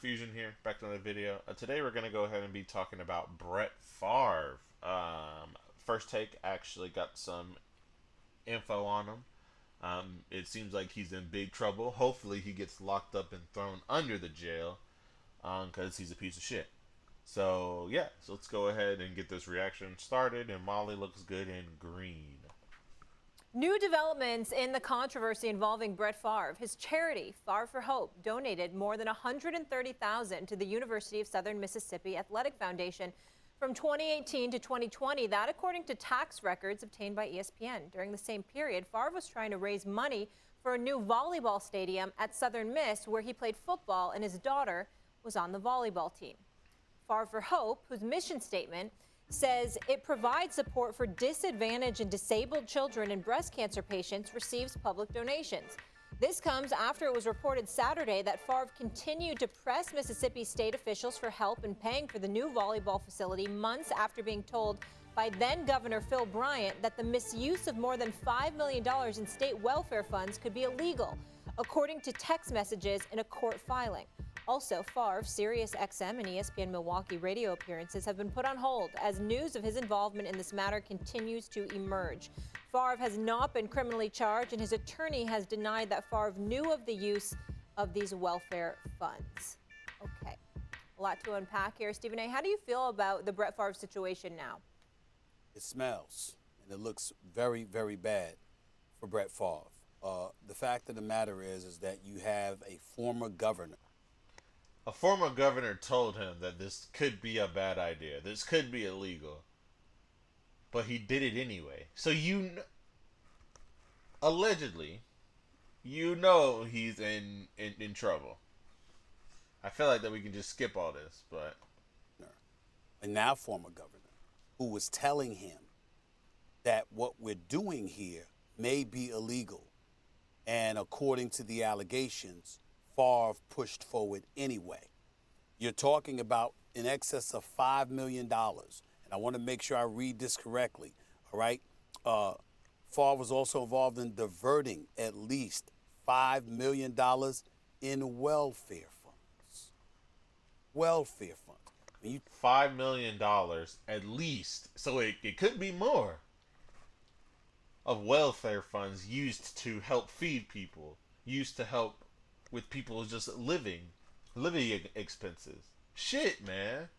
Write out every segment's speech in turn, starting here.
Fusion here, back to another video. Today we're going to go ahead and be talking about Brett Favre. First Take actually got some info on him. It seems like he's in big trouble. Hopefully he gets locked up and thrown under the jail because he's a piece of shit. So let's go ahead and get this reaction started. And Molly looks good in green. New developments in the controversy involving Brett Favre. His charity, Favre for Hope, donated more than $130,000 to the University of Southern Mississippi Athletic Foundation from 2018 to 2020. That, according to tax records obtained by ESPN. During the same period, Favre was trying to raise money for a new volleyball stadium at Southern Miss, where he played football, and his daughter was on the volleyball team. Favre for Hope, whose mission statement says it provides support for disadvantaged and disabled children and breast cancer patients, receives public donations. This comes after it was reported Saturday that Favre continued to press Mississippi state officials for help in paying for the new volleyball facility months after being told by then Governor Phil Bryant that the misuse of more than $5 million in state welfare funds could be illegal, according to text messages in a court filing. Also, Favre's Sirius XM and ESPN Milwaukee radio appearances have been put on hold as news of his involvement in this matter continues to emerge. Favre has not been criminally charged, and his attorney has denied that Favre knew of the use of these welfare funds. Okay, a lot to unpack here. Stephen A., how do you feel about the Brett Favre situation now? It smells, and it looks very, very bad for Brett Favre. The fact of the matter is that you have a former governor. A former governor told him that this could be a bad idea. This could be illegal. But he did it anyway. So allegedly, he's in trouble. I feel like that we can just skip all this, but A now former governor who was telling him that what we're doing here may be illegal. And according to the allegations, Favre pushed forward anyway. You're talking about in excess of $5 million. And I want to make sure I read this correctly, all right? Favre was also involved in diverting at least $5 million in welfare funds. Welfare funds. $5 million at least. So it could be more of welfare funds used to help feed people, used to help with people just living expenses. Shit, man.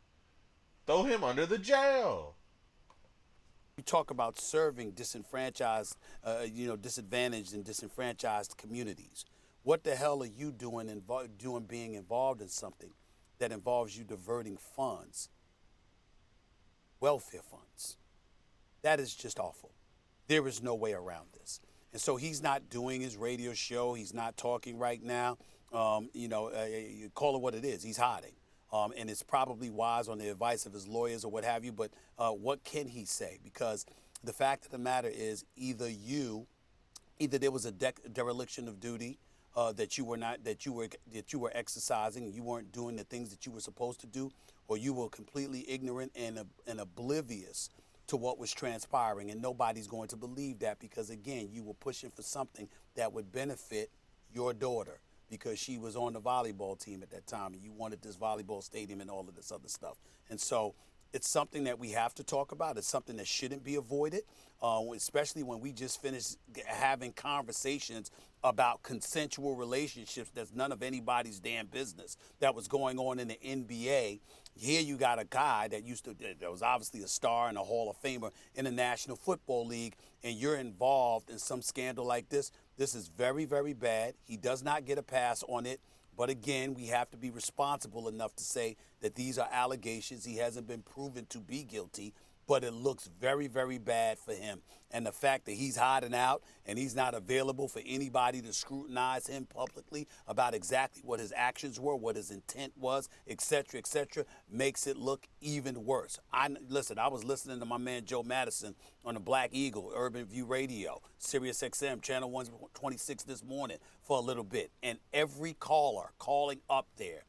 Throw him under the jail. You talk about serving disenfranchised, disadvantaged and disenfranchised communities. What the hell are you doing being involved in something that involves you diverting funds, welfare funds? That is just awful. There is no way around this. And so he's not doing his radio show. He's not talking right now. You call it what it is. He's hiding. And it's probably wise on the advice of his lawyers or what have you. But what can he say? Because the fact of the matter is either there was a dereliction of duty that you were exercising and you weren't doing the things that you were supposed to do, or you were completely ignorant and oblivious to what was transpiring. And nobody's going to believe that because, again, you were pushing for something that would benefit your daughter because she was on the volleyball team at that time and you wanted this volleyball stadium and all of this other stuff. And so it's something that we have to talk about. It's something that shouldn't be avoided, especially when we just finished having conversations about consensual relationships that's none of anybody's damn business that was going on in the NBA. Here you got a guy that was obviously a star and a Hall of Famer in the National Football League, and you're involved in some scandal like this. This is very, very bad. He does not get a pass on it. But again, we have to be responsible enough to say that these are allegations. He hasn't been proven to be guilty, but it looks very, very bad for him. And the fact that he's hiding out and he's not available for anybody to scrutinize him publicly about exactly what his actions were, what his intent was, et cetera, makes it look even worse. I was listening to my man Joe Madison on the Black Eagle, Urban View Radio, Sirius XM, Channel 126 this morning for a little bit. And every caller calling up there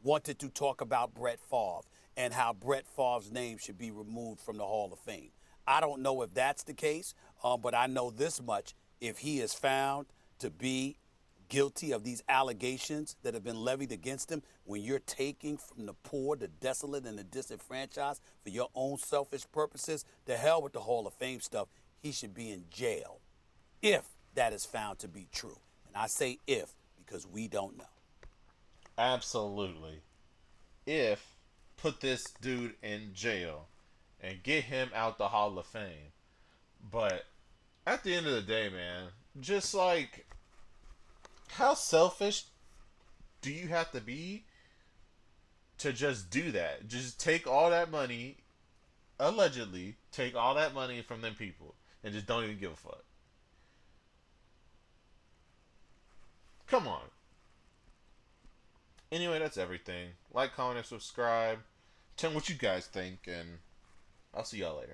wanted to talk about Brett Favre and how Brett Favre's name should be removed from the Hall of Fame. I don't know if that's the case, but I know this much. If he is found to be guilty of these allegations that have been levied against him, when you're taking from the poor, the desolate, and the disenfranchised for your own selfish purposes, to hell with the Hall of Fame stuff. He should be in jail if that is found to be true. And I say if because we don't know. Absolutely. If put this dude in jail and get him out the Hall of Fame. But at the end of the day, man, just like, how selfish do you have to be to just do that? Just take all that money, allegedly take all that money from them people, and just don't even give a fuck. Come on. Anyway, that's everything. Like, comment, and subscribe. Tell me what you guys think, and I'll see y'all later.